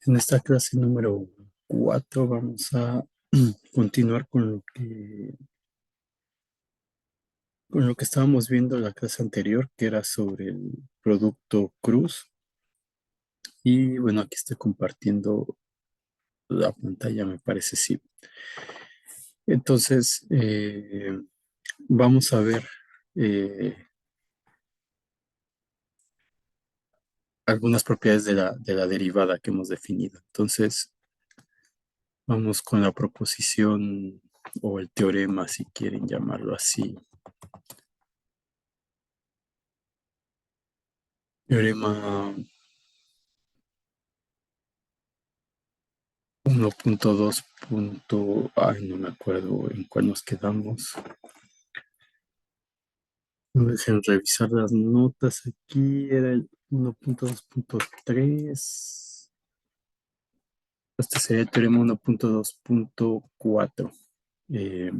En esta clase número 4 vamos a continuar con lo que estábamos viendo en la clase anterior, que era sobre el producto cruz. Y bueno, aquí estoy compartiendo la pantalla, me parece, sí. Entonces, vamos a ver eh, algunas propiedades de la derivada que hemos definido. Entonces, vamos con la proposición o el teorema, si quieren llamarlo así. Teorema 1.2. Ay, no me acuerdo en cuál nos quedamos. No dejen revisar las notas. Aquí era el 1.2.3. Este sería el teorema 1.2.4. Eh,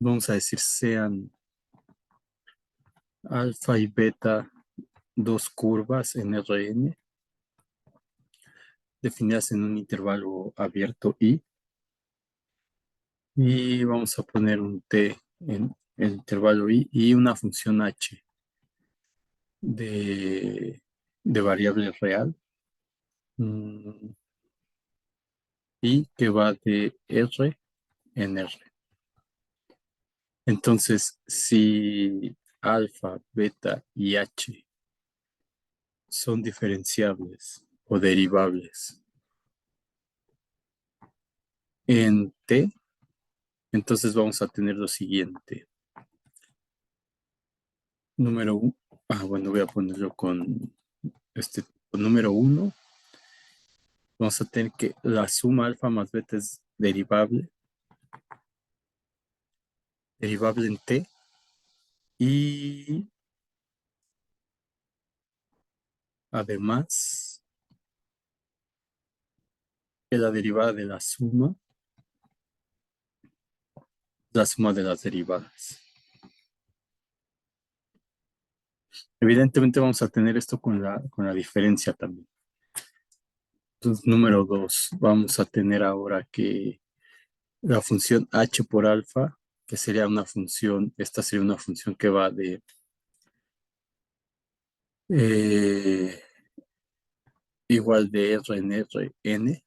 Vamos a decir sean alfa y beta dos curvas en Rn definidas en un intervalo abierto y vamos a poner un t en el intervalo i y una función h de variable real, mm, y que va de R en R. Entonces, si alfa, beta y h son diferenciables o derivables en t, entonces vamos a tener lo siguiente. Número 1, bueno, voy a ponerlo con este número 1. Vamos a tener que la suma alfa más beta es derivable en t, y además que la derivada de la suma de las derivadas. Evidentemente vamos a tener esto con la diferencia también. Entonces, número 2, vamos a tener ahora que la función h por alfa, que sería una función, esta sería una función que va de eh, igual de R en R n.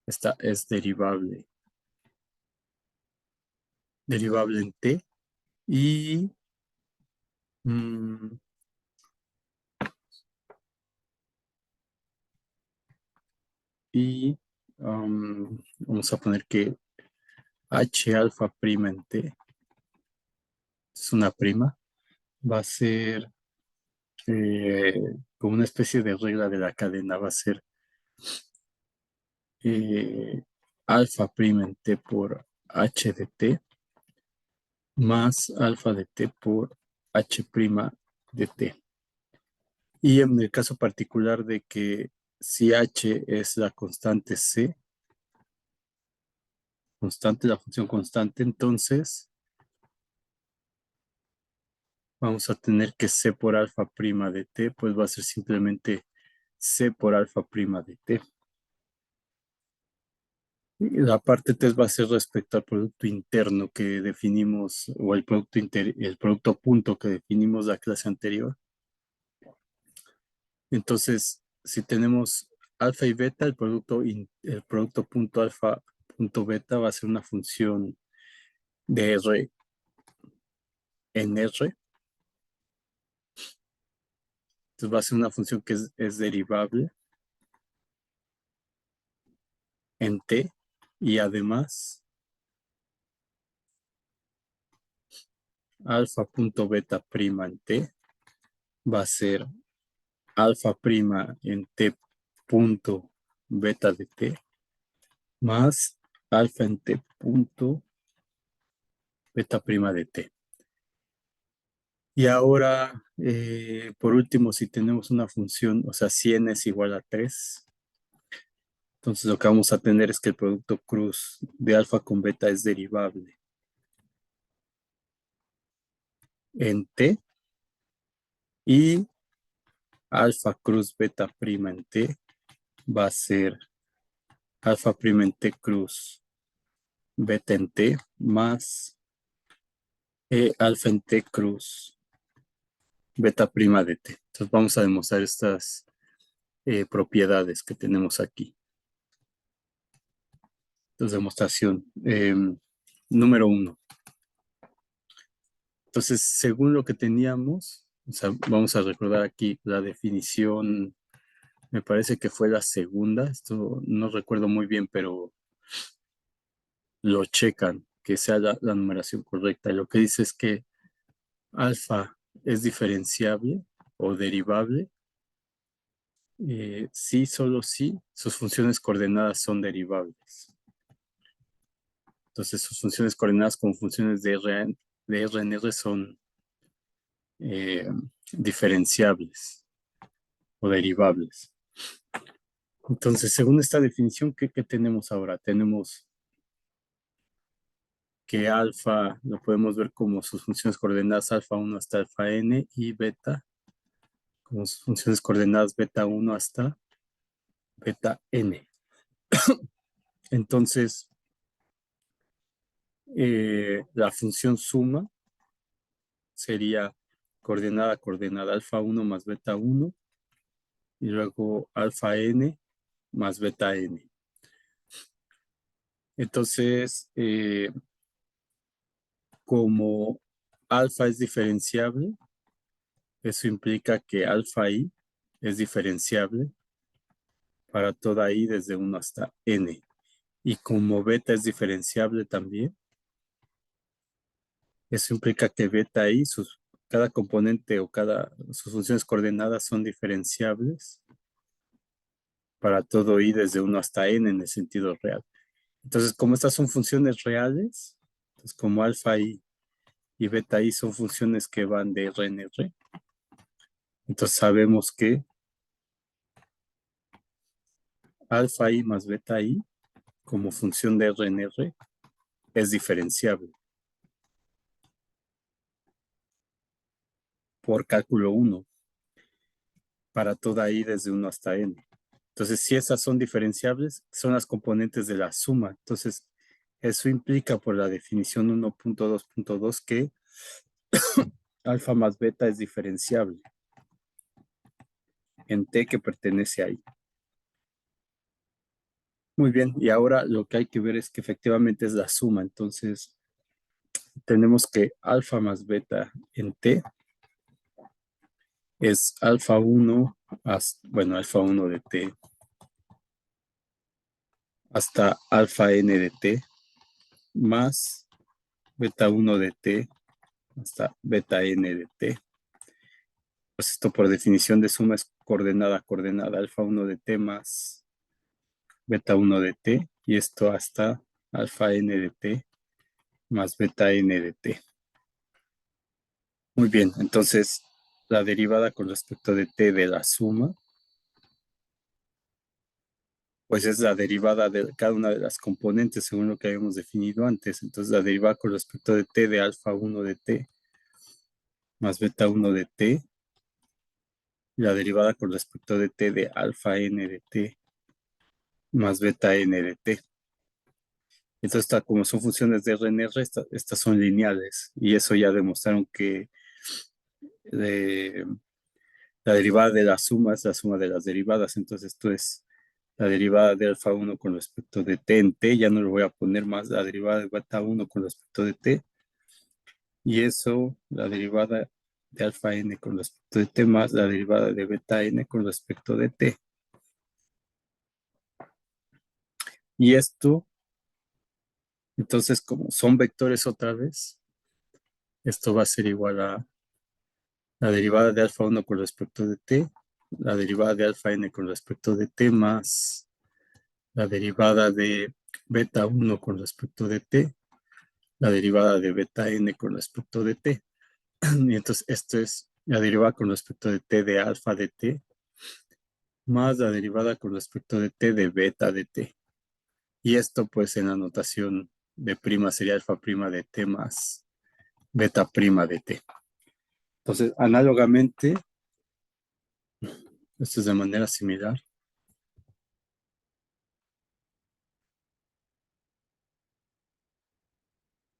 Esta es derivable en t, y mm, y vamos a poner que h alfa prima en t es una prima, va a ser como una especie de regla de la cadena, va a ser eh, alfa prima en t por h de t más alfa de t por h prima de t. Y en el caso particular de que si h es la constante c, la función constante, entonces vamos a tener que c por alfa prima de t, pues va a ser simplemente c por alfa prima de t. Y la parte t va a ser respecto al producto interno que definimos, o el producto punto que definimos la clase anterior. Entonces, si tenemos alfa y beta, el producto punto alfa punto beta va a ser una función de R en R. Entonces va a ser una función que es derivable en t, y además alfa punto beta prima en t va a ser alfa prima en t punto beta de t más alfa en t punto beta prima de t. Y ahora, por último, si tenemos una función, o sea, si n es igual a 3, entonces lo que vamos a tener es que el producto cruz de alfa con beta es derivable en t, y alfa cruz beta prima en T va a ser alfa prima en T cruz beta en T más E alfa en T cruz beta prima de T. Entonces vamos a demostrar estas propiedades que tenemos aquí. Entonces, demostración. Número 1. Entonces, según lo que teníamos, o sea, vamos a recordar aquí la definición, me parece que fue la segunda, esto no recuerdo muy bien, pero lo checan, que sea la numeración correcta. Y lo que dice es que alfa es diferenciable o derivable. Sí, solo sí, sus funciones coordenadas son derivables. Entonces, sus funciones coordenadas como funciones de R en R son diferenciables o derivables. Entonces, según esta definición, ¿qué tenemos ahora? Tenemos que alfa lo podemos ver como sus funciones coordenadas alfa 1 hasta alfa n y beta como sus funciones coordenadas beta 1 hasta beta n. Entonces, la función suma sería coordenada alfa 1 más beta 1 y luego alfa n más beta n. Entonces, como alfa es diferenciable, eso implica que alfa i es diferenciable para toda i desde 1 hasta n. Y como beta es diferenciable también, eso implica que beta i, cada componente o sus funciones coordenadas son diferenciables para todo i desde 1 hasta n en el sentido real. Entonces, como estas son funciones reales, entonces como alfa i y beta i son funciones que van de R en R, entonces sabemos que alfa i más beta i como función de R en R es diferenciable por cálculo 1 para toda i desde 1 hasta n. Entonces, si esas son diferenciables, son las componentes de la suma. Entonces, eso implica por la definición 1.2.2 que alfa más beta es diferenciable en T que pertenece a I. Muy bien, y ahora lo que hay que ver es que efectivamente es la suma. Entonces, tenemos que alfa más beta en T es alfa 1, bueno, alfa 1 de T hasta alfa n de T más beta 1 de T hasta beta n de T. Pues esto por definición de suma es coordenada alfa 1 de T más beta 1 de T y esto hasta alfa n de T más beta n de T. Muy bien, entonces la derivada con respecto de T de la suma pues es la derivada de cada una de las componentes según lo que habíamos definido antes. Entonces la derivada con respecto de T de alfa 1 de T más beta 1 de T y la derivada con respecto de T de alfa n de T más beta n de T. Entonces, como son funciones de R en R, estas son lineales y eso ya demostraron que eh, la derivada de la suma es la suma de las derivadas. Entonces, esto es la derivada de alfa 1 con respecto de T en T. Ya no le voy a poner más la derivada de beta 1 con respecto de T. Y eso, la derivada de alfa n con respecto de T más la derivada de beta n con respecto de T. Y esto, entonces, como son vectores otra vez, esto va a ser igual a la derivada de alfa 1 con respecto de t, la derivada de alfa n con respecto de t más la derivada de beta 1 con respecto de t, la derivada de beta n con respecto de t. Y entonces esto es la derivada con respecto de t de alfa de t más la derivada con respecto de t de beta de t. Y esto pues en la notación de prima sería alfa prima de t más beta prima de t. Entonces, análogamente, Esto es de manera similar.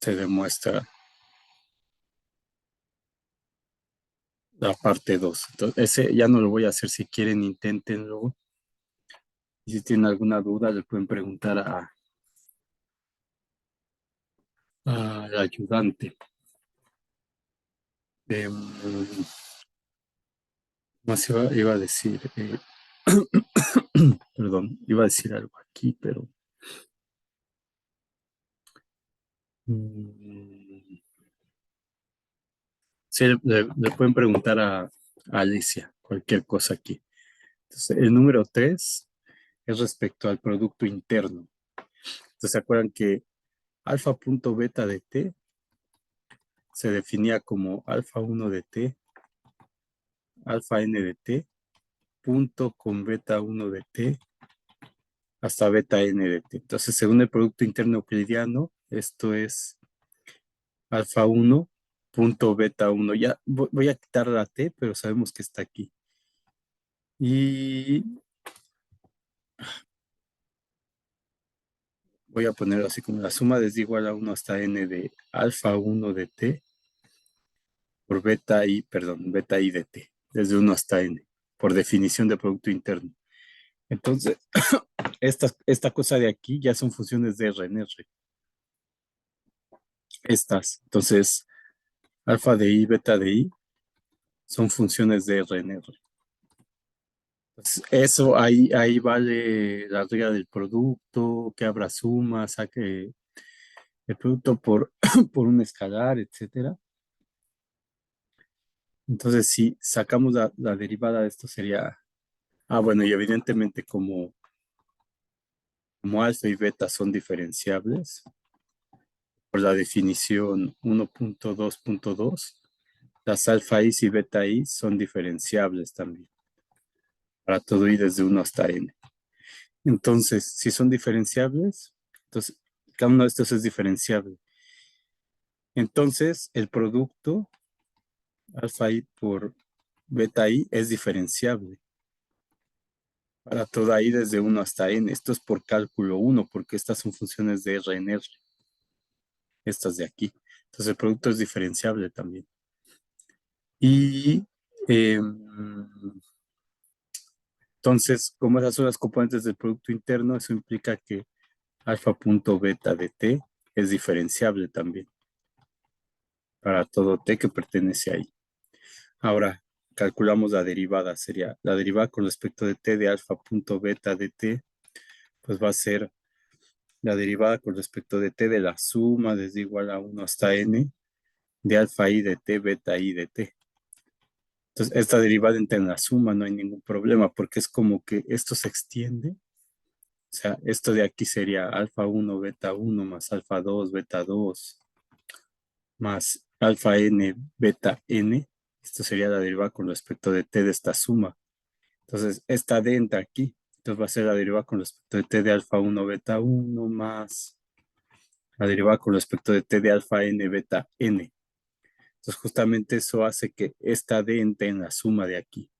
Se demuestra la parte 2. Entonces, ese ya no lo voy a hacer. Si quieren, inténtenlo. Y si tienen alguna duda, le pueden preguntar al ayudante. Más iba a decir, perdón, iba a decir algo aquí, pero mm, sí, le pueden preguntar a Alicia cualquier cosa aquí. Entonces, el número 3 es respecto al producto interno. Entonces, ¿se acuerdan que alfa punto beta de t se definía como alfa 1 de t, alfa n de t, punto con beta 1 de t hasta beta n de t? Entonces, según el producto interno euclidiano, esto es alfa 1 punto beta 1. Ya voy a quitar la t, pero sabemos que está aquí. Y voy a poner así como la suma desde igual a 1 hasta n de alfa 1 de t por beta i, perdón, beta i de t, desde 1 hasta n, por definición de producto interno. Entonces, esta cosa de aquí ya son funciones de R en R. Estas, entonces, alfa de i, beta de i, son funciones de R en R. Entonces, eso ahí vale la regla del producto, que abra suma, saque el producto por, por un escalar, etcétera. Entonces, si sacamos la derivada de esto sería, bueno, y evidentemente como alfa y beta son diferenciables, por la definición 1.2.2, las alfa i y beta i son diferenciables también, para todo i desde 1 hasta n. Entonces, si son diferenciables, entonces cada uno de estos es diferenciable. Entonces, el producto alfa i por beta i es diferenciable para toda i desde 1 hasta n. Esto es por cálculo 1, porque estas son funciones de R en R, estas de aquí. Entonces, el producto es diferenciable también. Y eh, entonces, como esas son las componentes del producto interno, eso implica que alfa punto beta de t es diferenciable también para todo t que pertenece ahí. Ahora, calculamos la derivada. Sería la derivada con respecto de t de alfa punto beta de t, pues va a ser la derivada con respecto de t de la suma desde igual a 1 hasta n de alfa i de t, beta i de t. Entonces, esta derivada entra en la suma, no hay ningún problema, porque es como que esto se extiende. O sea, esto de aquí sería alfa 1, beta 1, más alfa 2, beta 2, más alfa n, beta n. Esto sería la derivada con respecto de t de esta suma. Entonces, esta d entra aquí. Entonces va a ser la derivada con respecto de t de alfa 1, beta 1, más la derivada con respecto de t de alfa n, beta n. Entonces, justamente eso hace que esta d entre en la suma de aquí.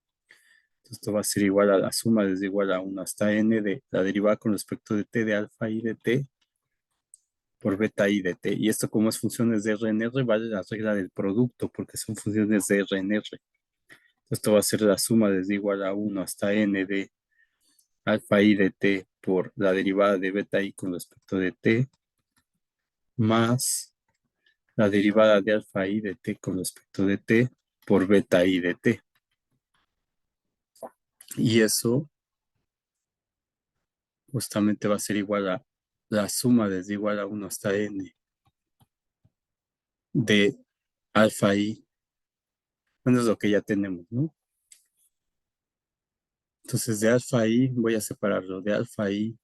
Entonces, esto va a ser igual a la suma desde igual a 1 hasta n de la derivada con respecto de t de alfa i de t por beta i de t. Y esto, como es funciones de R en R, vale la regla del producto, porque son funciones de R en R. Entonces, esto va a ser la suma desde igual a 1 hasta n de alfa i de t por la derivada de beta i con respecto de t, más la derivada de alfa i de t con respecto de t por beta i de t. Y eso justamente va a ser igual a la suma desde igual a 1 hasta n de alfa i. Bueno, es lo que ya tenemos, ¿no? Entonces, de alfa i voy a separarlo. De alfa i,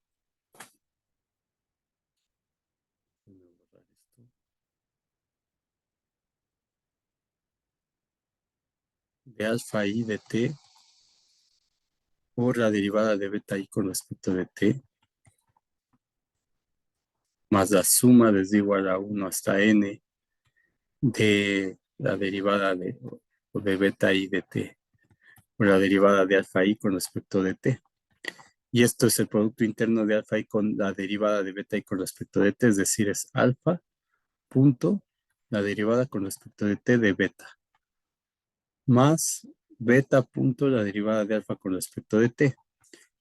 de alfa i de t por la derivada de beta i con respecto de t, más la suma desde igual a 1 hasta n de la derivada de beta i de t por la derivada de alfa i con respecto de t. Y esto es el producto interno de alfa i con la derivada de beta i con respecto de t, es decir, es alfa punto la derivada con respecto de t de beta, más beta punto la derivada de alfa con respecto de t.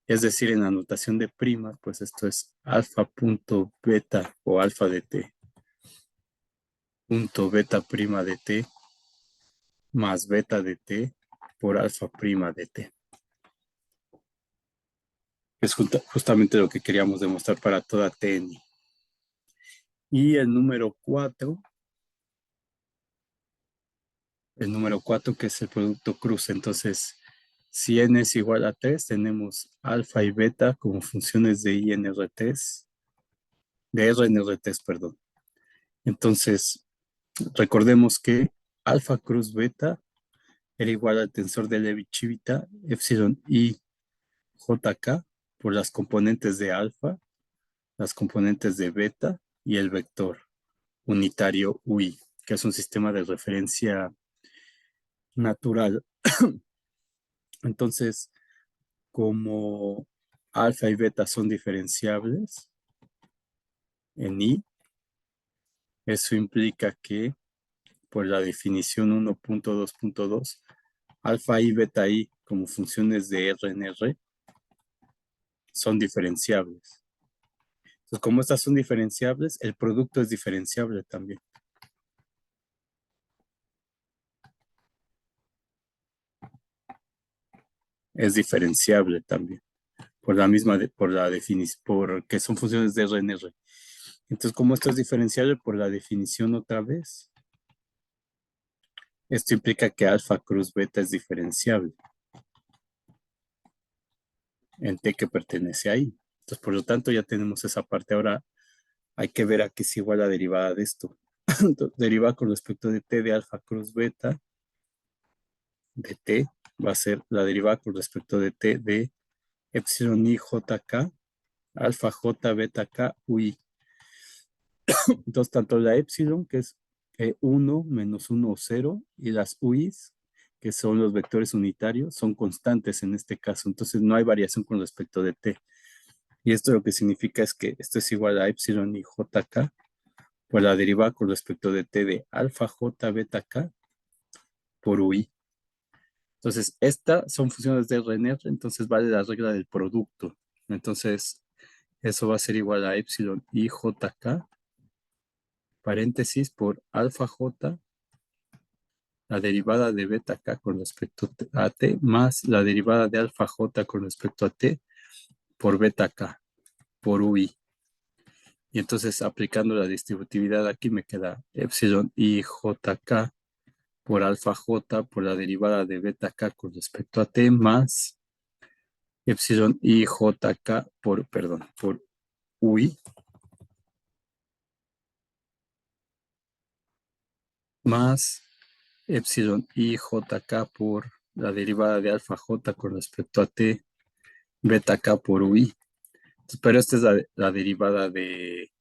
Es decir, en la notación de prima, pues esto es alfa punto beta o alfa de t punto beta prima de t más beta de t por alfa prima de t. Es justamente lo que queríamos demostrar para toda Tn. Y el número 4 que es el producto cruce. Entonces, si n es igual a 3, tenemos alfa y beta como funciones de INRTs, de RNRTs, perdón. Entonces, recordemos que alfa cruz beta era igual al tensor de Levi-Civita, epsilon i jk, por las componentes de alfa, las componentes de beta y el vector unitario UI, que es un sistema de referencia natural. Entonces, como alfa y beta son diferenciables en I, eso implica que por la definición 1.2.2, alfa y beta I como funciones de R en R son diferenciables. Entonces, como estas son diferenciables, el producto es diferenciable también. Es diferenciable también, por la misma, por la definición, porque son funciones de R en R. Entonces, como esto es diferenciable por la definición otra vez, esto implica que alfa cruz beta es diferenciable en T que pertenece ahí. Entonces, por lo tanto, ya tenemos esa parte. Ahora hay que ver a qué es igual la derivada de esto. Derivada con respecto de T de alfa cruz beta de T va a ser la derivada con respecto de T de epsilon i jk, alfa j beta k ui. Entonces, tanto la epsilon, que es 1, menos 1 o 0, y las ui's, que son los vectores unitarios, son constantes en este caso. Entonces, no hay variación con respecto de t. Y esto lo que significa es que esto es igual a epsilon y jk por la derivada con respecto de t de alfa j beta k por ui. Entonces, estas son funciones de R en R, entonces vale la regla del producto. Entonces, eso va a ser igual a epsilon i jk, paréntesis, por alfa j, la derivada de beta k con respecto a t, más la derivada de alfa j con respecto a t, por beta k, por ui. Y entonces, aplicando la distributividad aquí, me queda epsilon i jk por alfa j por la derivada de beta k con respecto a t, más epsilon i jk por ui, más epsilon i jk por la derivada de alfa j con respecto a t, beta k por ui. Entonces, pero esta es la derivada de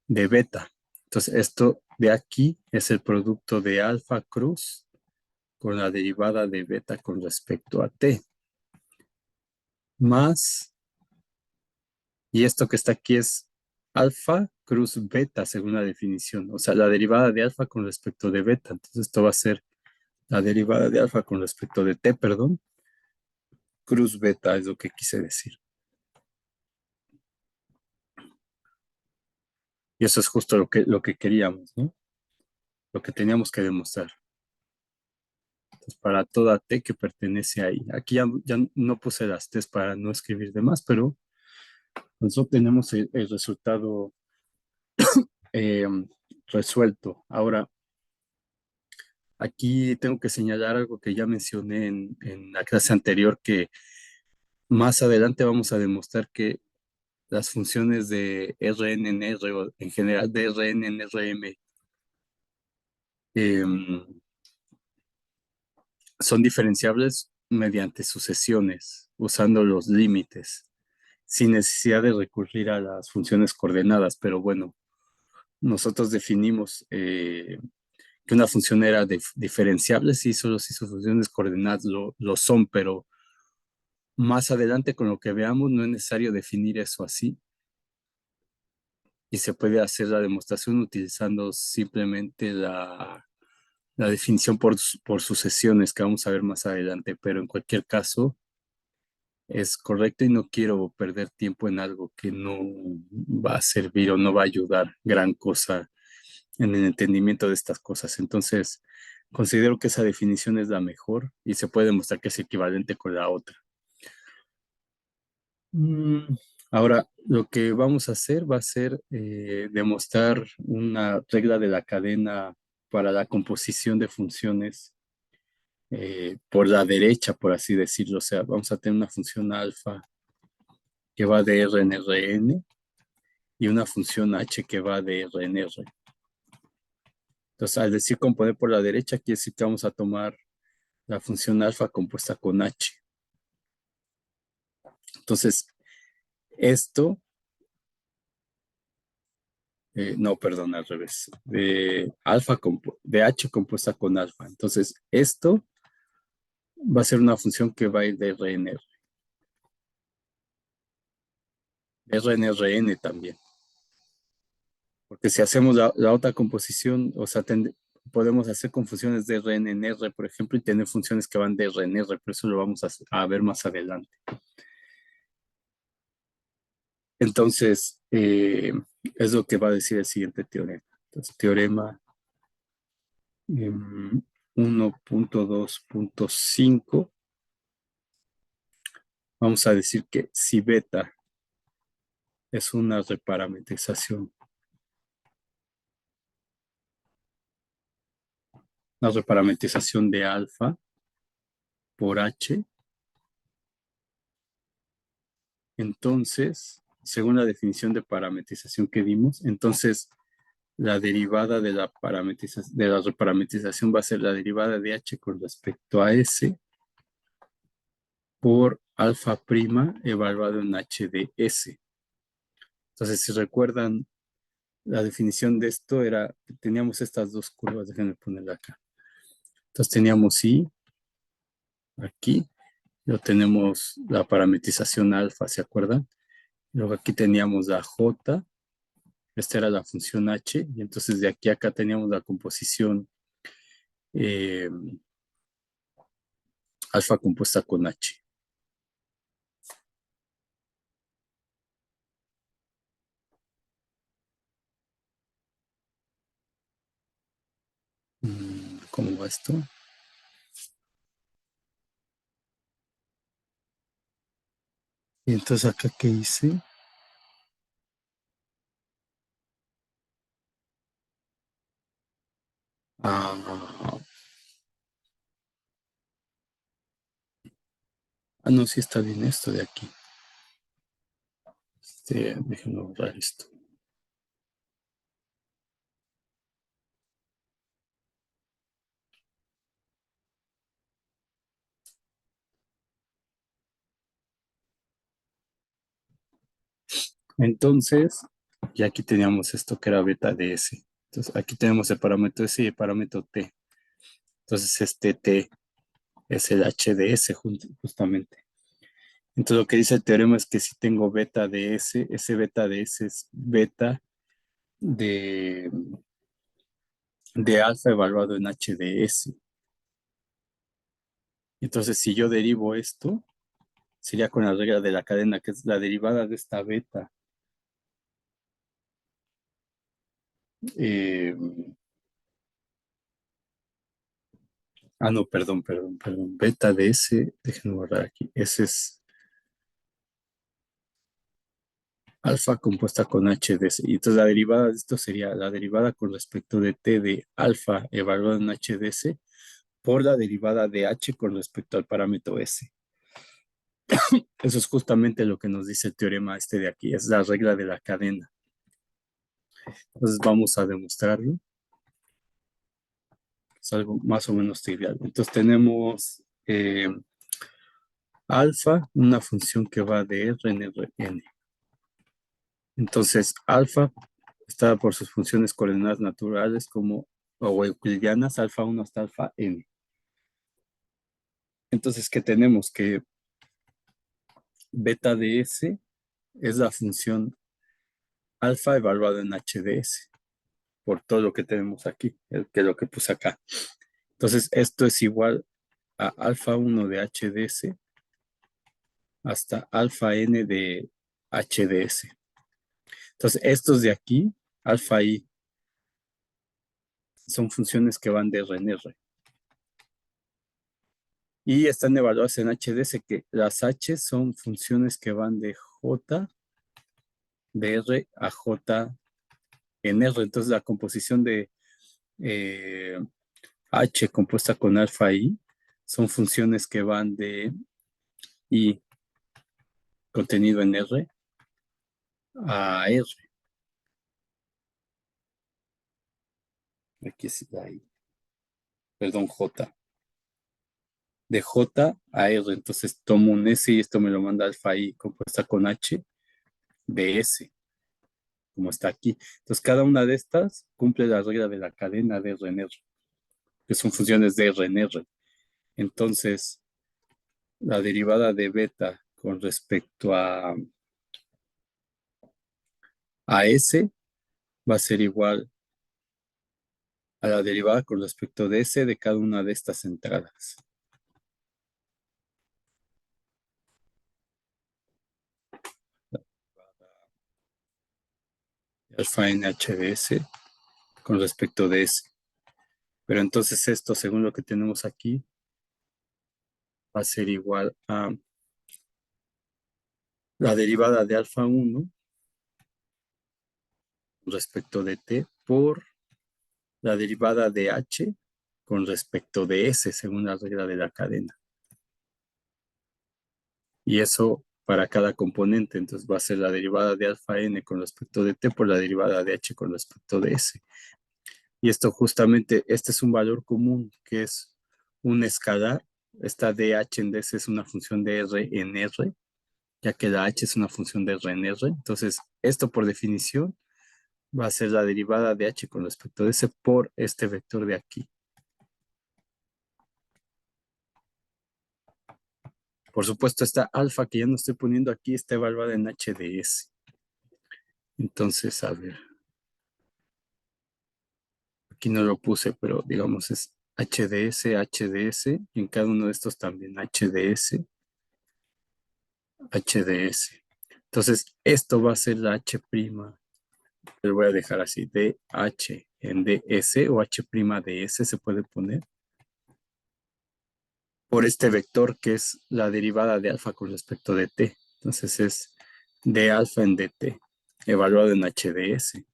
beta. Entonces, esto de aquí es el producto de alfa cruz con la derivada de beta con respecto a t, más, y esto que está aquí es alfa cruz beta según la definición, o sea, la derivada de alfa con respecto de beta. Entonces, esto va a ser la derivada de alfa con respecto de t, perdón, cruz beta es lo que quise decir. Y eso es justo lo que queríamos, ¿no? Lo que teníamos que demostrar. Entonces, para toda T que pertenece ahí. Aquí ya no puse las T's para no escribir de más, pero nosotros tenemos el resultado eh, resuelto. Ahora, aquí tengo que señalar algo que ya mencioné en la clase anterior, que más adelante vamos a demostrar que las funciones de Rn en R o en general de Rn en Rm son diferenciables mediante sucesiones, usando los límites, sin necesidad de recurrir a las funciones coordenadas. Pero bueno, nosotros definimos que una función era diferenciable, sí, solo si sus funciones coordenadas lo son, pero más adelante con lo que veamos no es necesario definir eso así y se puede hacer la demostración utilizando simplemente la definición por sucesiones que vamos a ver más adelante, pero en cualquier caso es correcto y no quiero perder tiempo en algo que no va a servir o no va a ayudar gran cosa en el entendimiento de estas cosas. Entonces, considero que esa definición es la mejor y se puede demostrar que es equivalente con la otra. Mm, Ahora, lo que vamos a hacer va a ser demostrar una regla de la cadena para la composición de funciones por la derecha, por así decirlo. O sea, vamos a tener una función alfa que va de R en Rn y una función h que va de R en R. Entonces, al decir componer por la derecha, quiere decir que vamos a tomar la función alfa compuesta con h. Entonces, esto, no, perdón, al revés, de h compuesta con alfa. Entonces, esto va a ser una función que va a ir de R en R. R en Rn también. Porque si hacemos la otra composición, o sea, podemos hacer con funciones de Rn en R, por ejemplo, y tener funciones que van de R en R, pero eso lo vamos a ver más adelante. Entonces, es lo que va a decir el siguiente teorema. Entonces, teorema 1.2.5, vamos a decir que si beta es una reparametrización de alfa por h, entonces, según la definición de parametrización que dimos, entonces la derivada de la reparametrización va a ser la derivada de h con respecto a s por alfa prima evaluado en h de s. Entonces, si recuerdan, la definición de esto era, teníamos estas dos curvas, déjenme ponerla acá. Entonces teníamos I aquí, luego tenemos la parametrización alfa, ¿se acuerdan? Luego aquí teníamos la J, esta era la función H, y entonces de aquí a acá teníamos la composición eh, alfa compuesta con H. ¿Cómo va esto? Y entonces acá, ¿qué hice? Ah, no, sí está bien esto de aquí. Déjenme borrar esto. Entonces, y aquí teníamos esto que era beta de S. Entonces, aquí tenemos el parámetro S y el parámetro T. Entonces, este T es el H de S justamente. Entonces, lo que dice el teorema es que si tengo beta de S, ese beta de S es beta de, de alfa evaluado en H de S. Entonces, si yo derivo esto, sería con la regla de la cadena, que es la derivada de esta beta. Eh, no, perdón. Beta de S, déjenme borrar aquí. S es alfa compuesta con H de S. Y entonces la derivada de esto sería la derivada con respecto de T de alfa evaluado en H de S por la derivada de H con respecto al parámetro S. Eso es justamente lo que nos dice el teorema este de aquí, es la regla de la cadena. Entonces vamos a demostrarlo. Es algo más o menos trivial. Entonces tenemos alfa, una función que va de R en Rn. Entonces alfa está por sus funciones coordenadas naturales como o euclidianas, alfa 1 hasta alfa n. Entonces, ¿qué tenemos? Que beta de S es la función alfa evaluada en h de S, por todo lo que tenemos aquí, que es lo que puse acá. Entonces, esto es igual a alfa 1 de h de S hasta alfa n de h de S. Entonces, estos de aquí, alfa i, son funciones que van de R en R. Y están evaluadas en HDS, que las H son funciones que van de J de R a J en R. Entonces, la composición de eh, H compuesta con alfa I son funciones que van de I contenido en R a R. Aquí es la I, perdón, J. De J a R. Entonces, tomo un S y esto me lo manda alfa I compuesta con H de S, como está aquí. Entonces, cada una de estas cumple la regla de la cadena de R en R, que son funciones de R en R. Entonces, la derivada de beta con respecto a S va a ser igual a la derivada con respecto de S de cada una de estas entradas. Alfa NH de S con respecto de S. Pero entonces esto, según lo que tenemos aquí, va a ser igual a la derivada de alfa 1 respecto de T por la derivada de H con respecto de S, según la regla de la cadena. Y eso para cada componente, entonces va a ser la derivada de alfa n con respecto de T por la derivada de H con respecto de S. Y esto justamente, este es un valor común, que es un escalar. Esta dh en ds es una función de R en R, ya que la H es una función de R en R. Entonces, esto por definición va a ser la derivada de H con respecto de S por este vector de aquí. Por supuesto, esta alfa que ya no estoy poniendo aquí está evaluada en H de S. Entonces, a ver, aquí no lo puse, pero digamos es HDS, HDS, y en cada uno de estos también HDS, HDS. Entonces, esto va a ser la H', lo voy a dejar así, DH en DS o H' de S se puede poner por este vector que es la derivada de alfa con respecto de T. Entonces es d alfa en dt, evaluado en HDS.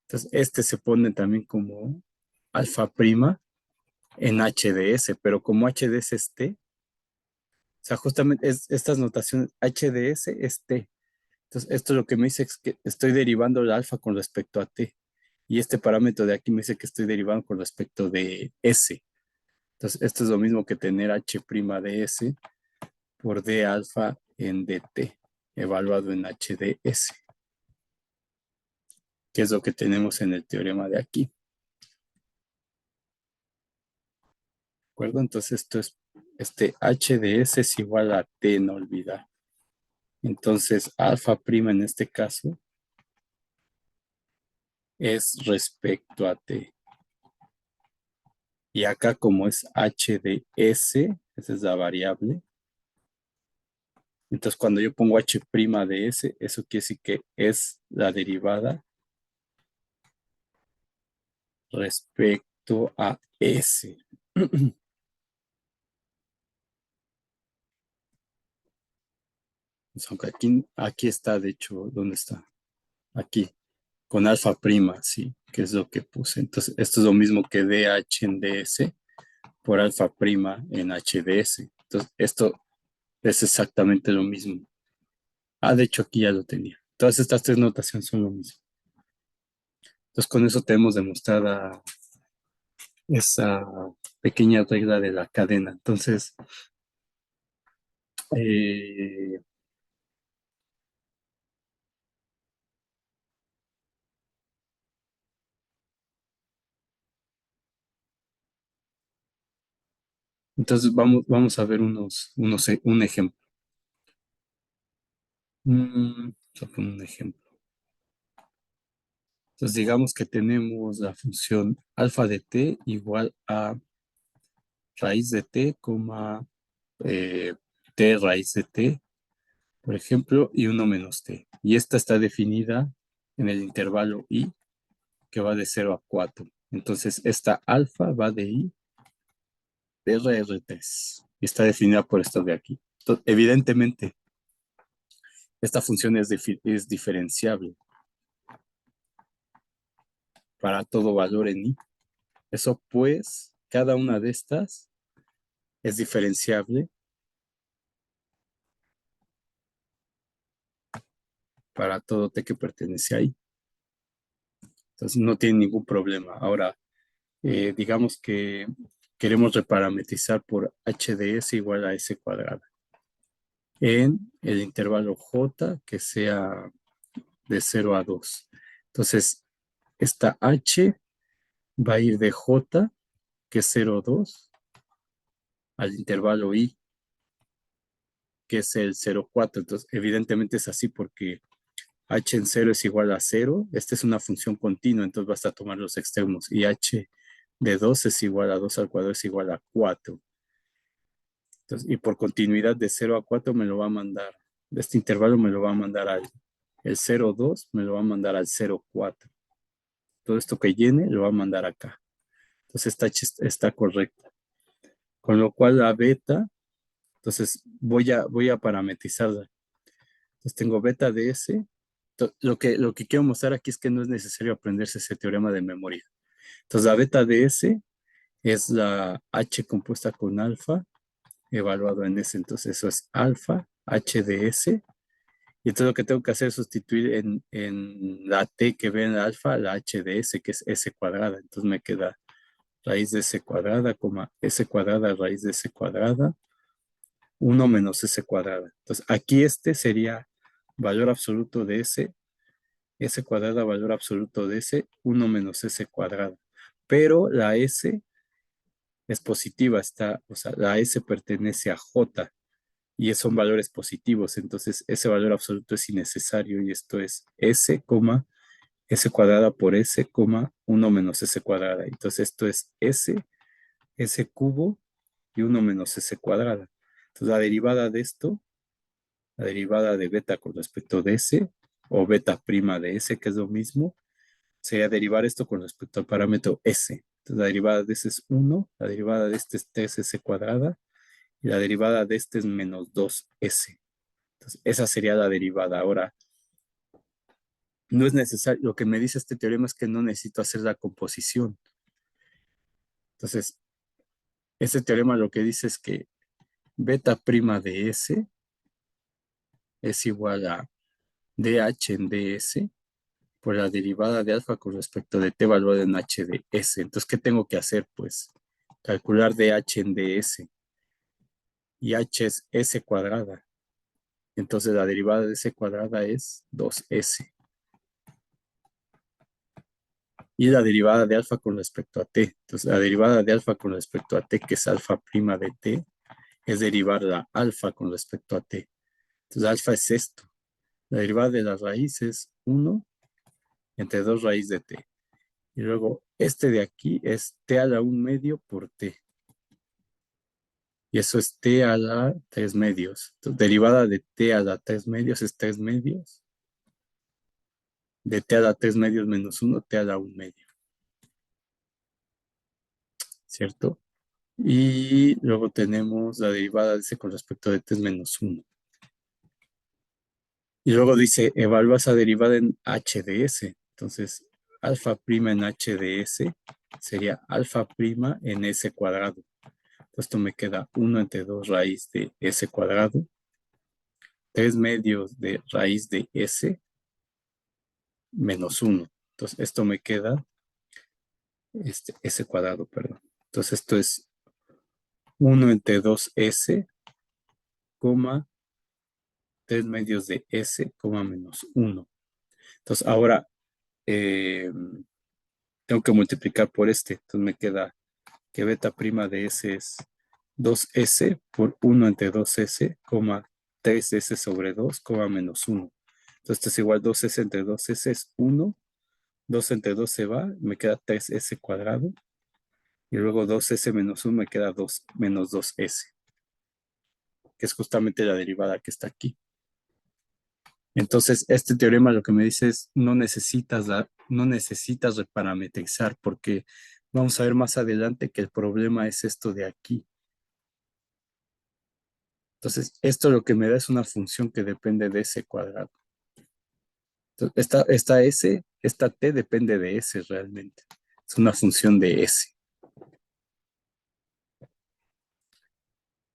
Entonces, este se pone también como alfa prima en HDS, pero como HDS es T, o sea, justamente estas notaciones HDS es T. Entonces, esto lo que me dice es que estoy derivando el alfa con respecto a T. Y este parámetro de aquí me dice que estoy derivando con respecto de S. Entonces, esto es lo mismo que tener H' de S por D alfa en DT, evaluado en HDS, que es lo que tenemos en el teorema de aquí. ¿De acuerdo? Entonces, esto es, este HDS es igual a T, no olvidar. Entonces, alfa prima en este caso es respecto a T. Y acá como es h de s, esa es la variable. Entonces cuando yo pongo h' de s, eso quiere decir que es la derivada respecto a s. Pues aunque aquí está, de hecho, ¿dónde está? Aquí, con alfa prima, sí, que es lo que puse. Entonces, esto es lo mismo que dh en ds por alfa prima en hds. Entonces, esto es exactamente lo mismo. Ah, de hecho, aquí ya lo tenía. Todas estas tres notaciones son lo mismo. Entonces, con eso tenemos demostrada esa pequeña regla de la cadena. Entonces, eh, Entonces vamos a ver un ejemplo. Voy a poner un ejemplo. Entonces digamos que tenemos la función alfa de t igual a raíz de t, eh, t raíz de t, por ejemplo, y uno menos t. Y esta está definida en el intervalo i, que va de 0 a 4. Entonces esta alfa va de i de RR3 y está definida por esto de aquí. Entonces, evidentemente, esta función es diferenciable para todo valor en i. Eso pues, cada una de estas es diferenciable para todo t que pertenece a i. Entonces no tiene ningún problema. Ahora, digamos que queremos reparametrizar por h de s igual a s cuadrada en el intervalo j que sea de 0 a 2. Entonces, esta h va a ir de j, que es 0,2, al intervalo i, que es el 0,4. Entonces, evidentemente es así porque h en 0 es igual a 0. Esta es una función continua, entonces basta tomar los extremos. Y h de 2 es igual a 2 al cuadrado es igual a 4. Entonces, y por continuidad de 0 a 4 me lo va a mandar, de este intervalo me lo va a mandar al el 0,2, me lo va a mandar al 0,4. Todo esto que llene lo va a mandar acá. Entonces esta h está correcta. Con lo cual la beta, entonces voy a parametrizarla. Entonces tengo beta de S. Lo que quiero mostrar aquí es que no es necesario aprenderse ese teorema de memoria. Entonces la beta de S es la H compuesta con alfa evaluado en S. Entonces eso es alfa H de S. Y entonces lo que tengo que hacer es sustituir en la T que ve en la alfa la H de S, que es S cuadrada. Entonces me queda raíz de S cuadrada, S cuadrada, raíz de S cuadrada, 1 menos S cuadrada. Entonces aquí este sería valor absoluto de S cuadrada, valor absoluto de S, 1 menos S cuadrada. Pero la S es positiva, o sea, la S pertenece a J y son valores positivos, entonces ese valor absoluto es innecesario y esto es S, S cuadrada por S, 1 menos S cuadrada. Entonces esto es S cubo y 1 menos S cuadrada. Entonces la derivada de esto, la derivada de beta con respecto de S, o beta prima de S, que es lo mismo, sería derivar esto con respecto al parámetro S. Entonces la derivada de S es 1, la derivada de este es 3S cuadrada, y la derivada de este es menos 2S. Entonces esa sería la derivada. Ahora, no es necesario, lo que me dice este teorema es que no necesito hacer la composición. Entonces, este teorema lo que dice es que beta prima de S es igual a dH en ds por la derivada de alfa con respecto de t evaluado en h de s. Entonces, ¿qué tengo que hacer? Pues calcular dH en ds. Y h es s cuadrada. Entonces, la derivada de s cuadrada es 2s. Y la derivada de alfa con respecto a t. Entonces, la derivada de alfa con respecto a t, que es alfa prima de t, es derivar la alfa con respecto a t. Entonces, alfa es esto. La derivada de la raíz es 1 entre 2 raíz de t. Y luego este de aquí es t a la 1 medio por t. Y eso es t a la 3 medios. Entonces, derivada de t a la 3 medios es 3 medios. De t a la 3 medios menos 1, t a la 1 medio. ¿Cierto? Y luego tenemos la derivada de s con respecto de t es menos 1. Y luego dice, evalúa esa derivada en h de s. Entonces, alfa prima en h de s sería alfa prima en s cuadrado. Esto me queda 1 entre 2 raíz de s cuadrado, 3 medios de raíz de s menos 1. Entonces, esto me queda s cuadrado, perdón. Entonces, esto es 1 entre 2s, 3 medios de s, menos 1. Entonces, ahora eh, tengo que multiplicar por este. Entonces, me queda que beta prima de s es 2S por 1 entre 2S, 3S sobre 2, menos 1. Entonces esto es igual 2S entre 2S es 1, 2 entre 2 se va, me queda 3S cuadrado, y luego 2S menos 1 me queda 2 menos 2S, que es justamente la derivada que está aquí. Entonces, este teorema lo que me dice es no necesitas reparametrizar, porque vamos a ver más adelante que el problema es esto de aquí. Entonces, esto lo que me da es una función que depende de S cuadrado. Entonces, esta S, esta T depende de S realmente. Es una función de S.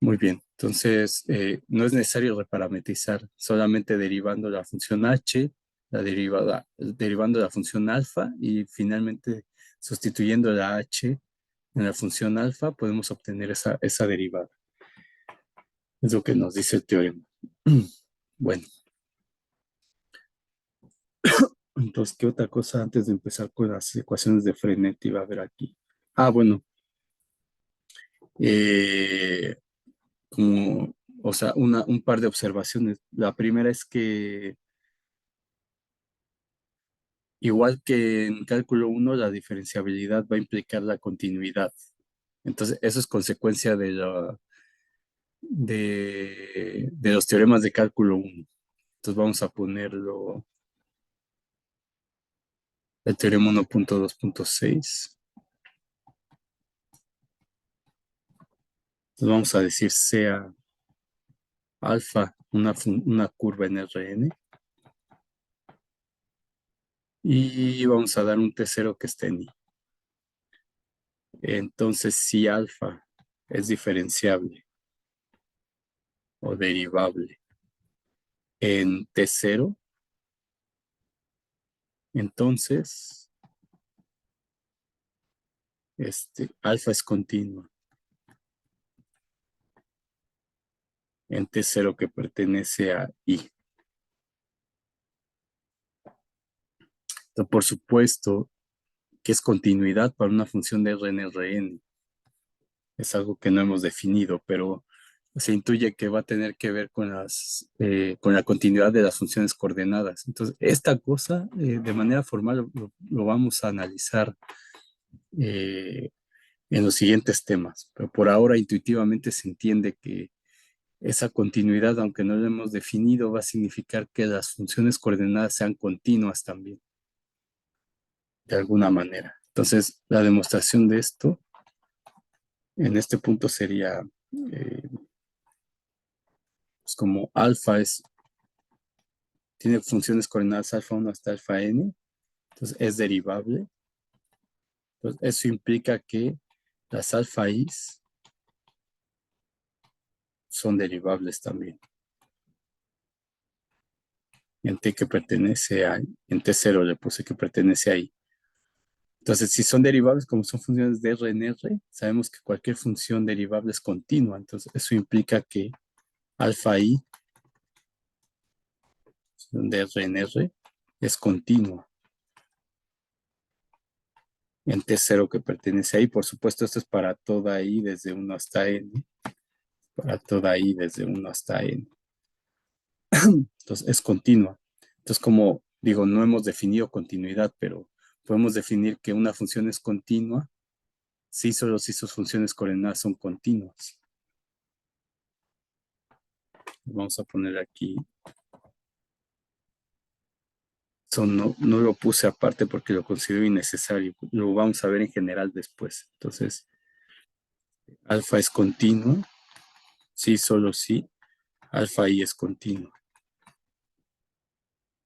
Muy bien. Entonces, no es necesario reparametrizar, solamente derivando la función H, derivando la función alfa y finalmente sustituyendo la H en la función alfa, podemos obtener esa derivada. Es lo que nos dice el teorema. Bueno, entonces, ¿qué otra cosa antes de empezar con las ecuaciones de Frenet iba a ver aquí? Ah, bueno, eh, como, o sea, un par de observaciones. La primera es que, igual que en cálculo uno la diferenciabilidad va a implicar la continuidad. Entonces, eso es consecuencia de los teoremas de cálculo uno. Entonces, vamos a ponerlo, el teorema 1.2.6. Entonces, vamos a decir sea alfa una curva en Rn y vamos a dar un T0 que esté en I. Entonces, si alfa es diferenciable o derivable en T0, entonces alfa es continua en T0 que pertenece a I. Entonces, por supuesto que es continuidad para una función de Rn Rn. Es algo que no hemos definido, pero se intuye que va a tener que ver con la continuidad de las funciones coordenadas. Entonces, esta cosa, de manera formal, lo vamos a analizar eh, en los siguientes temas. Pero por ahora, intuitivamente se entiende que esa continuidad, aunque no lo hemos definido, va a significar que las funciones coordenadas sean continuas también, de alguna manera. Entonces, la demostración de esto en este punto sería, pues como alfa tiene funciones coordenadas alfa 1 hasta alfa n, entonces es derivable. Entonces, eso implica que las alfa i's son derivables también. En T que pertenece a, en T0 le puse que pertenece ahí. Entonces, si son derivables, como son funciones de R en R, sabemos que cualquier función derivable es continua. Entonces, eso implica que alfa i de R en R es continua en T0 que pertenece ahí. Por supuesto, esto es para toda i desde 1 hasta n. Para toda i desde 1 hasta n. Entonces, es continua. Entonces, como digo, no hemos definido continuidad, pero podemos definir que una función es continua si solo si sus funciones coordenadas son continuas. Vamos a poner aquí. Eso no lo puse aparte porque lo considero innecesario. Lo vamos a ver en general después. Entonces, alfa es continuo. Sí, solo sí. Alfa i es continuo.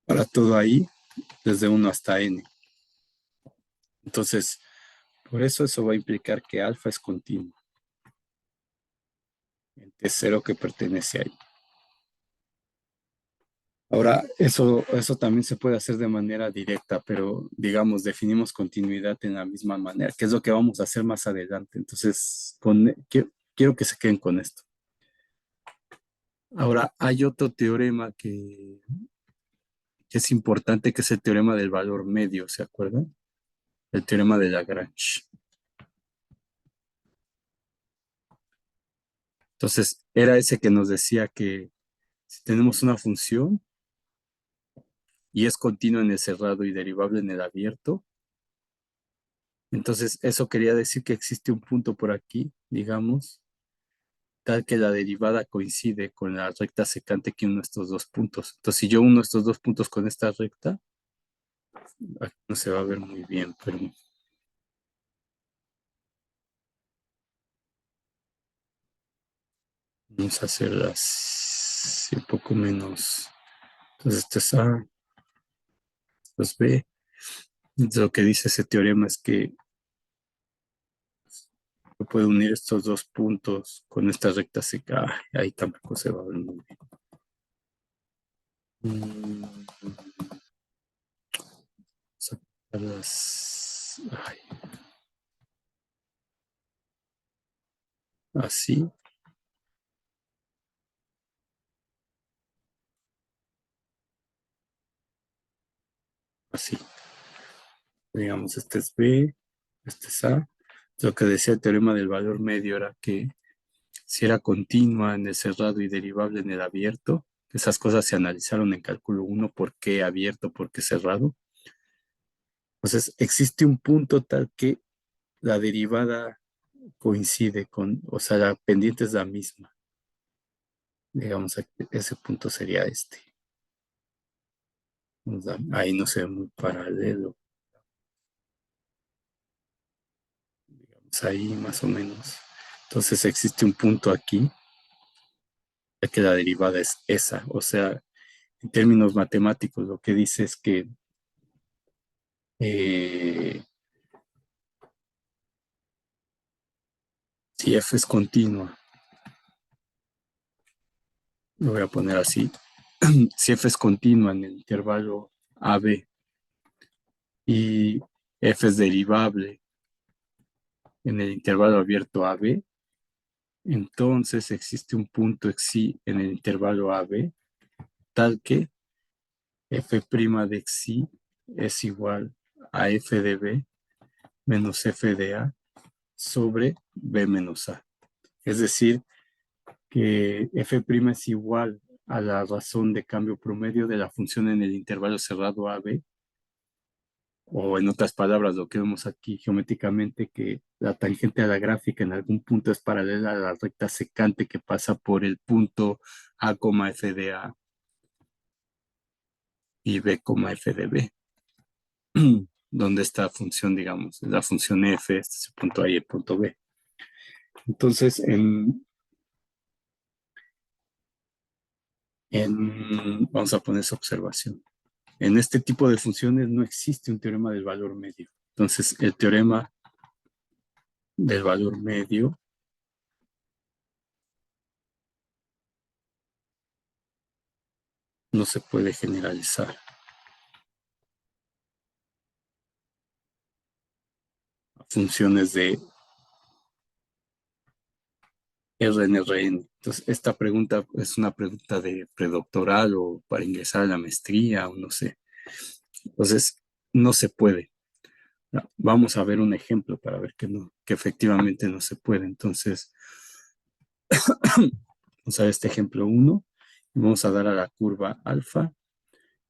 Para todo ahí, desde 1 hasta n. Entonces, por eso va a implicar que alfa es continuo. En T0 que pertenece ahí. Ahora, eso también se puede hacer de manera directa, pero digamos, definimos continuidad en la misma manera, que es lo que vamos a hacer más adelante. Entonces, quiero que se queden con esto. Ahora, hay otro teorema que es importante, que es el teorema del valor medio, ¿se acuerdan? El teorema de Lagrange. Entonces, era ese que nos decía que si tenemos una función y es continua en el cerrado y derivable en el abierto, entonces eso quería decir que existe un punto por aquí, digamos, tal que la derivada coincide con la recta secante que uno de estos dos puntos. Entonces, si yo uno estos dos puntos con esta recta, aquí no se va a ver muy bien, pero vamos a hacerlas un poco menos. Entonces, esto es A, esto es B. Entonces, lo que dice ese teorema es que yo puedo unir estos dos puntos con esta recta seca. Ahí tampoco se va a ver muy bien. Sacarlas así, así. Digamos, este es B, este es A. Lo que decía el teorema del valor medio era que si era continua en el cerrado y derivable en el abierto, esas cosas se analizaron en cálculo uno, por qué abierto, por qué cerrado. Entonces, existe un punto tal que la derivada coincide con, o sea, la pendiente es la misma. Digamos, ese punto sería este. Ahí no se ve muy paralelo. Digamos, ahí más o menos. Entonces existe un punto aquí, ya que la derivada es esa. O sea, en términos matemáticos, lo que dice es que eh, si f es continua, lo voy a poner así, si f es continua en el intervalo AB y f es derivable en el intervalo abierto AB, entonces existe un punto xi en el intervalo AB tal que f' de xi es igual a f de b menos f de a sobre b menos a. Es decir, que f' es igual a la razón de cambio promedio de la función en el intervalo cerrado AB, o en otras palabras, lo que vemos aquí geométricamente, que la tangente a la gráfica en algún punto es paralela a la recta secante que pasa por el punto A, f de A y B, f de B, donde esta función, digamos, la función f, este es el punto A y el punto B. Entonces, vamos a poner esa observación. En este tipo de funciones no existe un teorema del valor medio. Entonces, el teorema del valor medio no se puede generalizar a funciones de RNRN. Entonces, esta pregunta es una pregunta de predoctoral o para ingresar a la maestría o no sé. Entonces, no se puede. Vamos a ver un ejemplo para ver que no, que efectivamente no se puede. Entonces, vamos a ver este ejemplo uno y vamos a dar a la curva alfa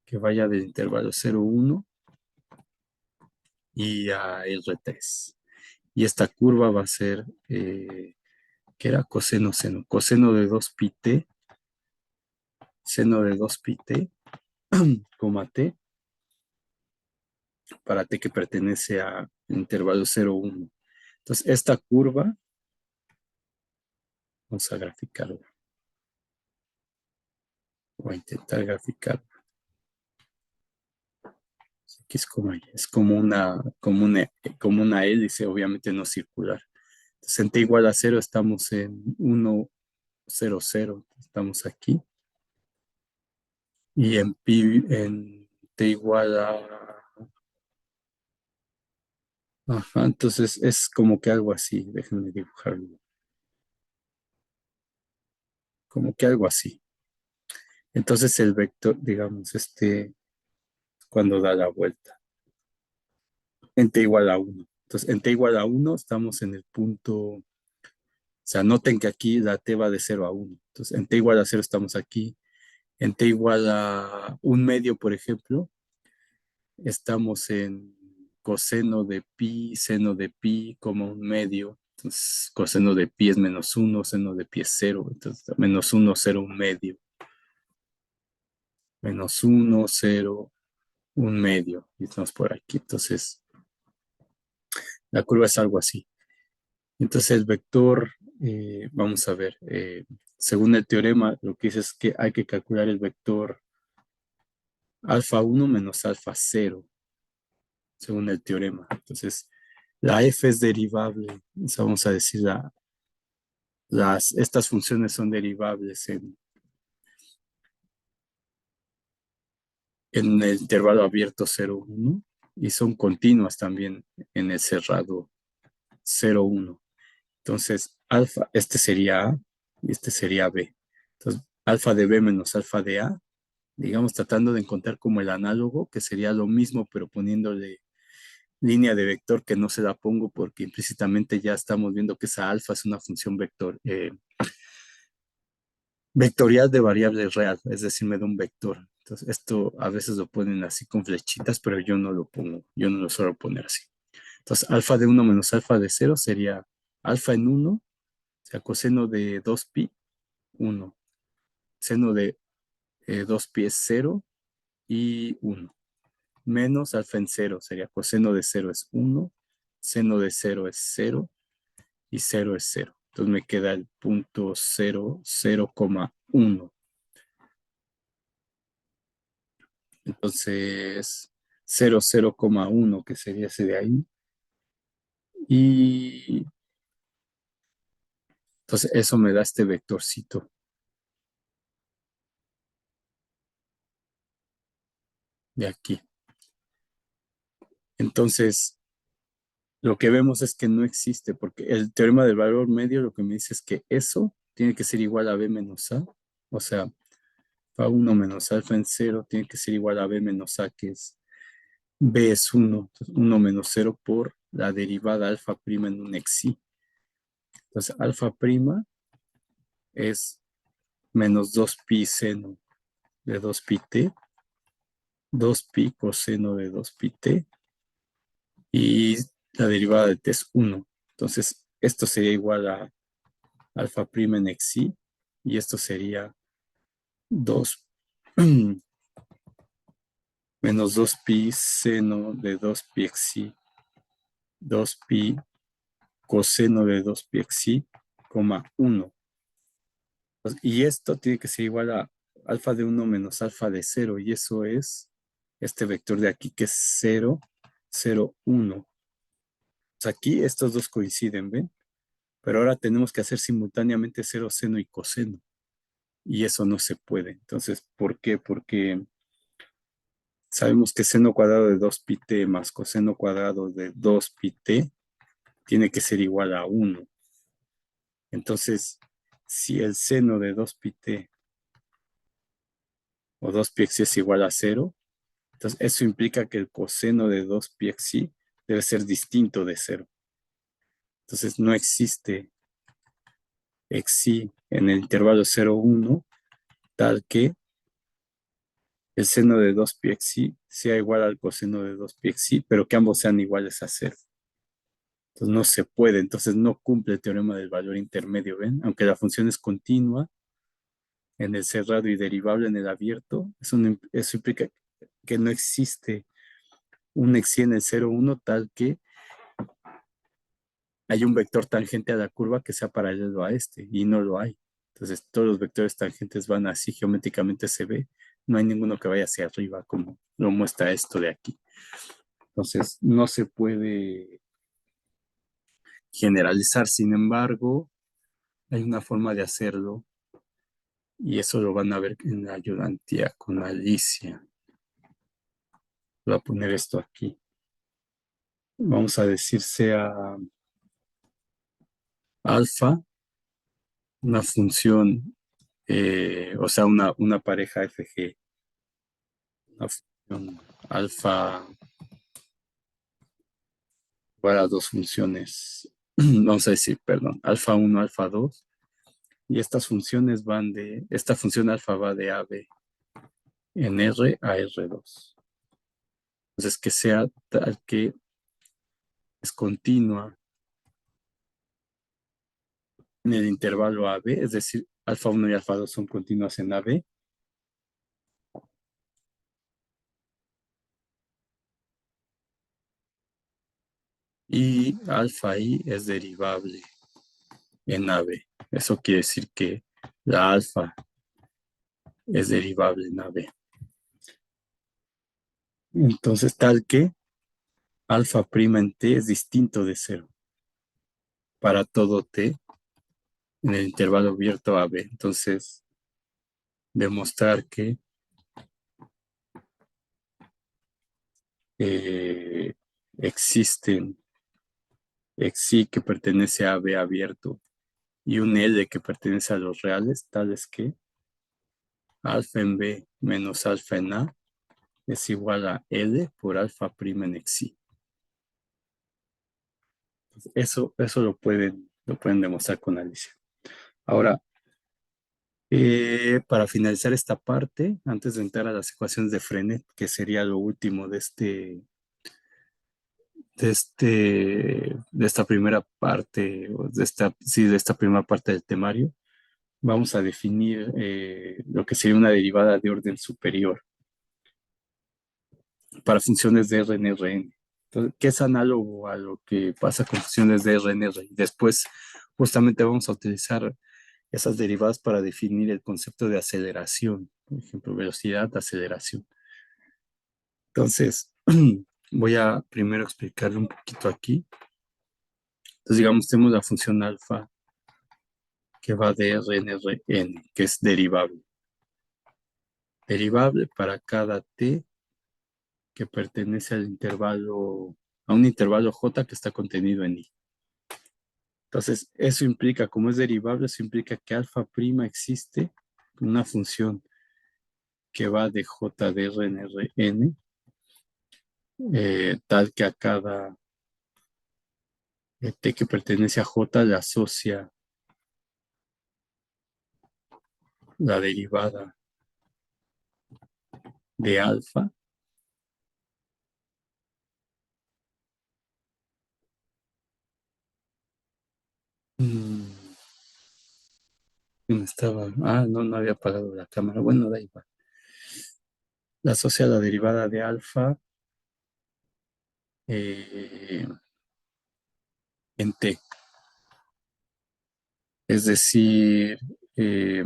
que vaya del intervalo 0,1 y a R3. Y esta curva va a ser, que era coseno seno, coseno de 2 pi t, seno de 2 pi t, coma t, para t que pertenece a intervalo 0,1. Entonces, esta curva, vamos a graficarla, voy a intentar graficarla. Aquí es como una hélice, obviamente no circular. Entonces, en t igual a 0 estamos en 1, 0, 0, estamos aquí. Y en t igual a... Ajá, entonces es como que algo así, déjenme dibujarlo, como que algo así. Entonces el vector, digamos, cuando da la vuelta, en t igual a 1. Entonces en t igual a 1 estamos en el punto sea, noten que aquí la t va de 0 a 1. Entonces, en t igual a 0 estamos aquí. En t igual a un medio, por ejemplo, estamos en coseno de pi, seno de pi como un medio. Entonces, coseno de pi es -1, seno de pi es 0. Entonces, -1, 0, un medio. -1, 0, un medio. Y estamos por aquí. Entonces, la curva es algo así. Entonces, el vector, vamos a ver, según el teorema, lo que dice es que hay que calcular el vector alfa 1 menos alfa 0, según el teorema. Entonces, la f es derivable. Entonces, vamos a decir, estas funciones son derivables en el intervalo abierto 0, 1 y son continuas también en el cerrado 0, 1. Entonces, alfa, este sería A y este sería B. Entonces, alfa de B menos alfa de A, digamos, tratando de encontrar como el análogo, que sería lo mismo, pero poniéndole línea de vector que no se la pongo porque implícitamente ya estamos viendo que esa alfa es una función vectorial de variable real, es decir, me da un vector. Entonces, esto a veces lo ponen así con flechitas, pero yo no lo pongo, yo no lo suelo poner así. Entonces, alfa de 1 menos alfa de 0 sería alfa en 1, o sea, coseno de 2pi, 1. Seno de 2pi es 0 y 1. Menos alfa en 0 sería coseno de 0 es 1, seno de 0 es 0 y 0 es 0. Entonces me queda el punto 0, 0,1. Entonces 0, 0,1 que sería ese de ahí. Y entonces eso me da este vectorcito de aquí. Entonces lo que vemos es que no existe, porque el teorema del valor medio lo que me dice es que eso tiene que ser igual a b menos a, o sea, a1 menos alfa en 0 tiene que ser igual a b menos a, que es b es 1, entonces 1 menos 0 por la derivada alfa prima en un xi. Entonces alfa prima es menos 2pi seno de 2pi t, 2pi coseno de 2pi t, y la derivada de t es 1. Entonces esto sería igual a alfa prima en xi, y esto sería 2 menos 2pi seno de 2pi xi, 2pi coseno de 2pi xi, 1. Y esto tiene que ser igual a alfa de 1 menos alfa de 0, y eso es este vector de aquí que es 0, 0, 1. Pues aquí estos dos coinciden, ¿ven? Pero ahora tenemos que hacer simultáneamente 0, seno y coseno, y eso no se puede. Entonces, ¿por qué? Porque sabemos que seno cuadrado de 2pi t más coseno cuadrado de 2pi t tiene que ser igual a 1. Entonces, si el seno de 2pi t o 2pi x es igual a 0, entonces eso implica que el coseno de 2pi x debe ser distinto de 0. Entonces no existe x en el intervalo 0, 1 tal que el seno de 2pi x sea igual al coseno de 2pi x, pero que ambos sean iguales a 0. Entonces no se puede, entonces no cumple el teorema del valor intermedio, ¿ven? Aunque la función es continua en el cerrado y derivable en el abierto, eso implica que no existe un x en el 0, 1 tal que hay un vector tangente a la curva que sea paralelo a este, y no lo hay. Entonces todos los vectores tangentes van así, geométricamente se ve, no hay ninguno que vaya hacia arriba como lo muestra esto de aquí. Entonces no se puede generalizar, sin embargo, hay una forma de hacerlo, y eso lo van a ver en la ayudantía con Alicia. Voy a poner esto aquí. Vamos a decir sea alfa, una función, o sea, una pareja FG, una función alfa para dos funciones vamos a decir, perdón, alfa 1, alfa 2, y estas funciones esta función alfa va de AB en R a R2. Entonces, que sea tal que es continua en el intervalo AB, es decir, alfa 1 y alfa 2 son continuas en AB, y alfa I es derivable en AB. Eso quiere decir que la alfa es derivable en AB. Entonces, tal que alfa prima en T es distinto de cero para todo T en el intervalo abierto AB. Entonces, demostrar que eh, existen xi que pertenece a AB abierto y un L que pertenece a los reales, tales que alfa en B menos alfa en A es igual a L por alfa prima en xi. Eso lo pueden demostrar con Alicia. Ahora, para finalizar esta parte, antes de entrar a las ecuaciones de Frenet, que sería lo último de esta primera parte, o de esta primera parte del temario, vamos a definir lo que sería una derivada de orden superior para funciones de R en Rn. Entonces, ¿qué es análogo a lo que pasa con funciones de R en R? Después, justamente vamos a utilizar esas derivadas para definir el concepto de aceleración, por ejemplo, velocidad, aceleración. Entonces, voy a primero explicarle un poquito aquí. Entonces, digamos, tenemos la función alfa que va de R en Rn, que es derivable. Derivable para cada t que pertenece a un intervalo j que está contenido en i. Entonces, eso implica, como es derivable, eso implica que alfa prima existe una función que va de j de R en Rn, tal que a cada t que pertenece a j le asocia la derivada de alfa. Mm, no había apagado la cámara. Bueno, da igual. Le asocia la derivada de alfa eh, en t. Es decir, eh,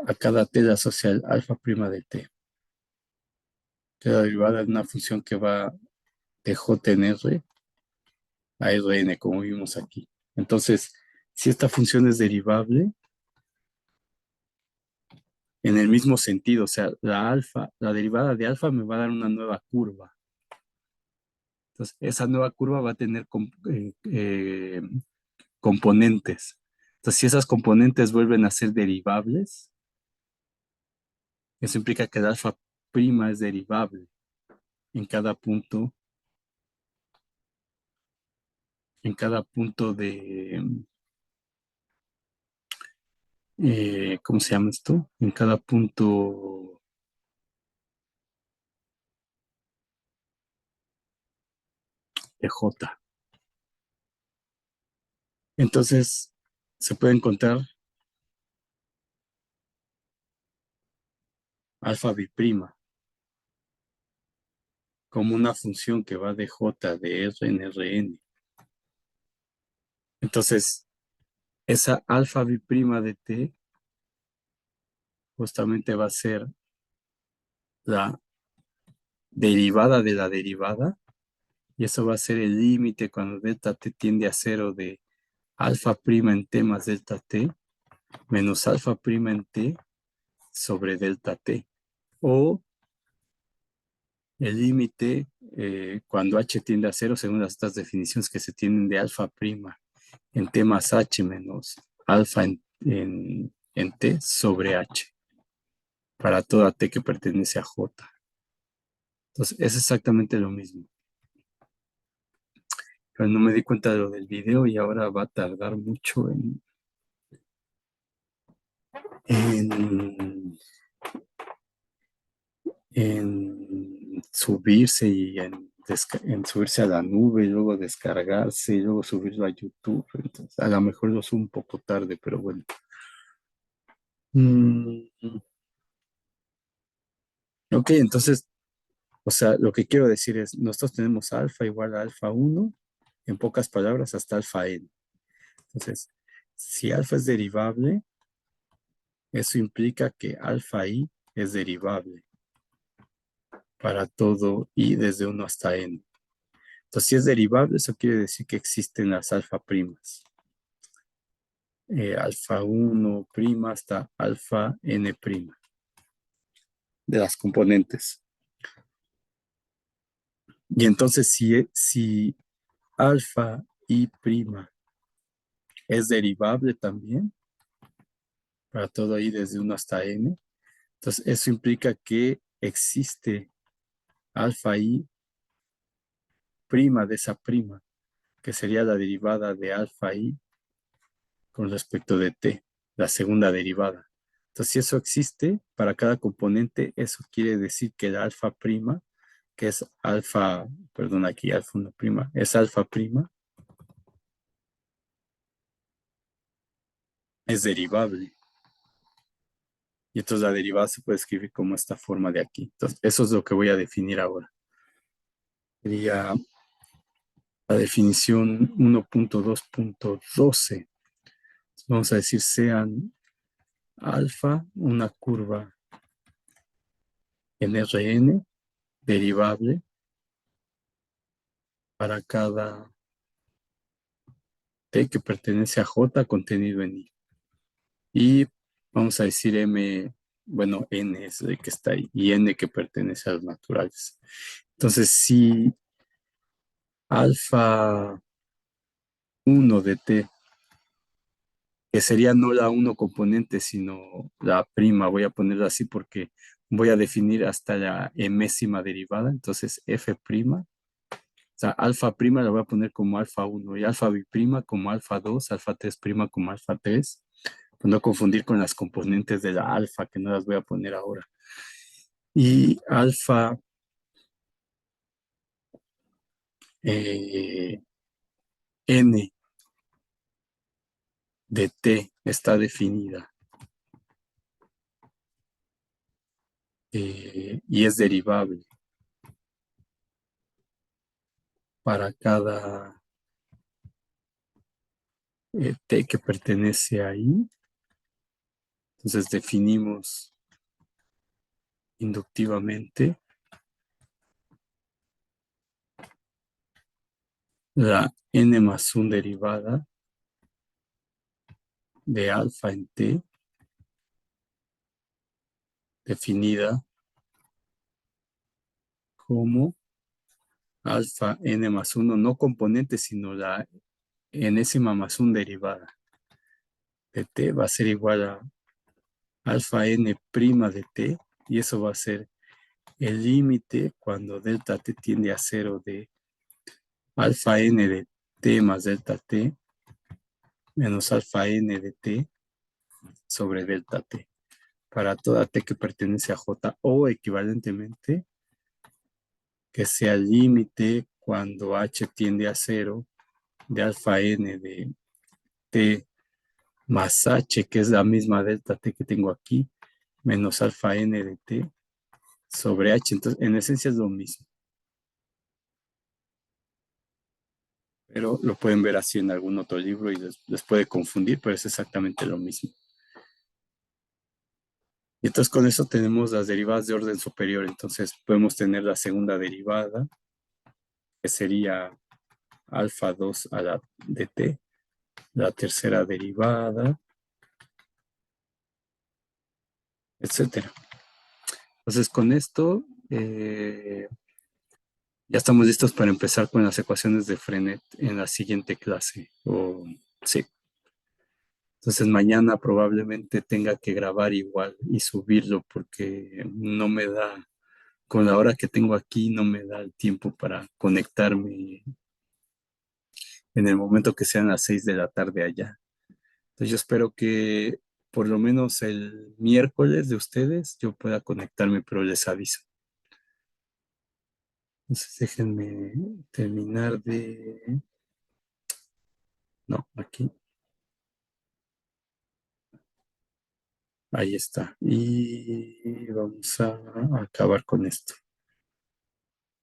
a cada t le asocia el alfa prima de t. Que la derivada es una función que va de j en r a Rn, como vimos aquí. Entonces, si esta función es derivable, en el mismo sentido, o sea, la derivada de alfa me va a dar una nueva curva. Entonces, esa nueva curva va a tener componentes. Entonces, si esas componentes vuelven a ser derivables, eso implica que el alfa prima es derivable en cada punto ¿cómo se llama esto? En cada punto de J. Entonces, se puede encontrar alfa biprima como una función que va de J de R en Rn. Entonces, esa alfa biprima de t justamente va a ser la derivada de la derivada, y eso va a ser el límite cuando delta t tiende a cero de alfa prima en t más delta t menos alfa prima en t sobre delta t. O el límite cuando h tiende a cero según estas definiciones que se tienen de alfa prima en t más h menos alfa en t sobre h para toda t que pertenece a j. Entonces, es exactamente lo mismo. pero no me di cuenta de lo del video y ahora va a tardar mucho en, en subirse y en subirse a la nube y luego descargarse y luego subirlo a YouTube. Entonces, a lo mejor lo subo un poco tarde, pero bueno. Mm, ok, entonces, o sea, lo que quiero decir es, nosotros tenemos alfa igual a alfa uno, en pocas palabras, hasta alfa n. Entonces, si alfa es derivable, eso implica que alfa i es derivable para todo i desde uno hasta n. Entonces, si es derivable, eso quiere decir que existen las alfa primas. Alfa 1 prima hasta alfa n prima de las componentes. Y entonces, si alfa i prima es derivable también para todo i desde uno hasta n, entonces eso implica que existe alfa i prima de esa prima, que sería la derivada de alfa i con respecto de t, la segunda derivada. Entonces, si eso existe para cada componente, eso quiere decir que el alfa prima, que es alfa, perdón, aquí alfa 1 prima, es alfa prima, es derivable. Y entonces la derivada se puede escribir como esta forma de aquí. Entonces, eso es lo que voy a definir ahora. Sería la definición 1.2.12. Vamos a decir sean alfa, una curva en Rn derivable para cada t que pertenece a j contenido en i. Y vamos a decir m, bueno, n es el que está ahí, y n que pertenece a los naturales. Entonces, si alfa uno de t, que sería no la uno componente, sino la prima, voy a ponerla así porque voy a definir hasta la enésima derivada, entonces f prima, o sea, alfa prima la voy a poner como alfa 1 y alfa biprima como alfa 2, alfa 3 prima como alfa 3, pues no confundir con las componentes de la alfa, que no las voy a poner ahora. Y alfa eh, n de t está definida y es derivable para cada t que pertenece ahí. Entonces definimos inductivamente la n más 1 derivada de alfa en t, definida como alfa n más 1, no componente, sino la enésima más 1 derivada de t va a ser igual a alfa n prima de t, y eso va a ser el límite cuando delta t tiende a 0 de alfa n de t más delta t menos alfa n de t sobre delta t para toda t que pertenece a j, o equivalentemente que sea el límite cuando h tiende a 0 de alfa n de t más h, que es la misma delta t que tengo aquí, menos alfa n de t sobre h. Entonces, en esencia es lo mismo, pero lo pueden ver así en algún otro libro y les puede confundir, pero es exactamente lo mismo. Y entonces con eso tenemos las derivadas de orden superior. Entonces podemos tener la segunda derivada, que sería alfa 2 a la de t, la tercera derivada, etcétera. Entonces con esto ya estamos listos para empezar con las ecuaciones de Frenet en la siguiente clase. Sí. Entonces mañana probablemente tenga que grabar igual y subirlo porque no me da, con la hora que tengo aquí, no me da el tiempo para conectarme en el momento que sean las 6 de la tarde allá. Entonces yo espero que por lo menos el miércoles de ustedes yo pueda conectarme, pero les aviso. Entonces déjenme terminar de... No, aquí. Ahí está. Y vamos a acabar con esto.